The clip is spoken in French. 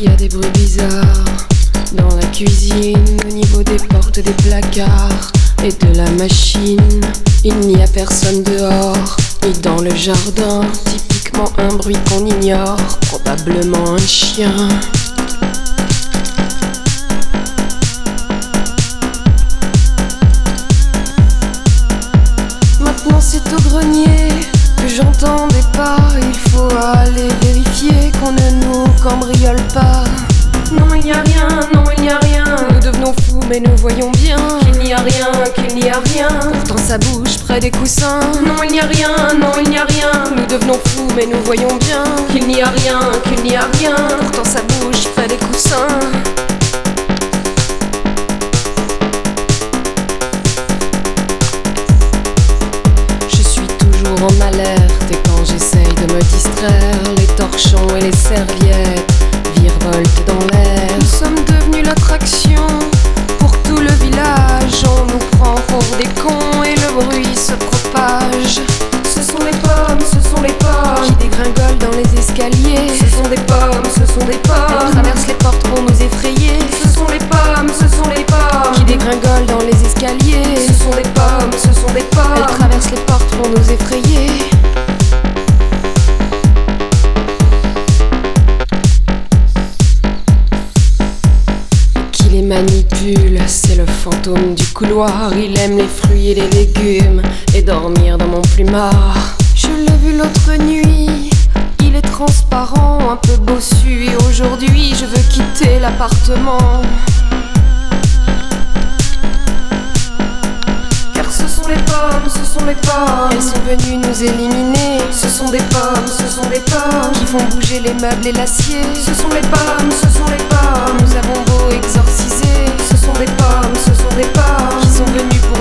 y a des bruits bizarres dans la cuisine, au niveau des portes des placards et de la machine. Il n'y a personne dehors, ni dans le jardin. Typiquement un bruit qu'on ignore, probablement un chien. Maintenant c'est au grenier que j'entends des pas. Il faut aller vérifier qu'on ne nous cambriole pas. Non il n'y a rien, non il n'y a rien. Nous devenons fous mais nous voyons bien qu'il n'y a rien, qu'il n'y a rien. Pourtant ça bouge près des coussins. Non il n'y a rien, non il n'y a rien. Nous devenons fous mais nous voyons bien qu'il n'y a rien, qu'il n'y a rien. Pourtant ça bouge près des coussins. En alerte et quand j'essaye de me distraire, les torchons et les serviettes virevoltent dans l'air. Nous sommes devenus l'attraction pour tout le village. On nous prend pour des cons et le bruit se propage. Ce sont les pommes, ce sont les pommes qui dégringolent dans les escaliers. Ce sont des pommes, ce sont des pommes. Elles traversent les portes pour nous effrayer. Ce sont les pommes, ce sont les pommes qui dégringolent dans les escaliers. Ce sont des pommes, ce sont des pommes. Elles traversent les portes pour nous effrayer. Qui les manipule, c'est le fantôme du couloir. Il aime les fruits et les légumes et dormir dans mon plumard. Je l'ai vu l'autre nuit, il est transparent, un peu bossu. Et aujourd'hui je veux quitter l'appartement. Ce sont les pommes, elles sont venues nous éliminer. Ce sont des pommes, ce sont des pommes qui font bouger les meubles et l'acier. Ce sont les pommes, ce sont les pommes. Nous avons beau exorciser. Ce sont des pommes, ce sont des pommes qui sont venues pour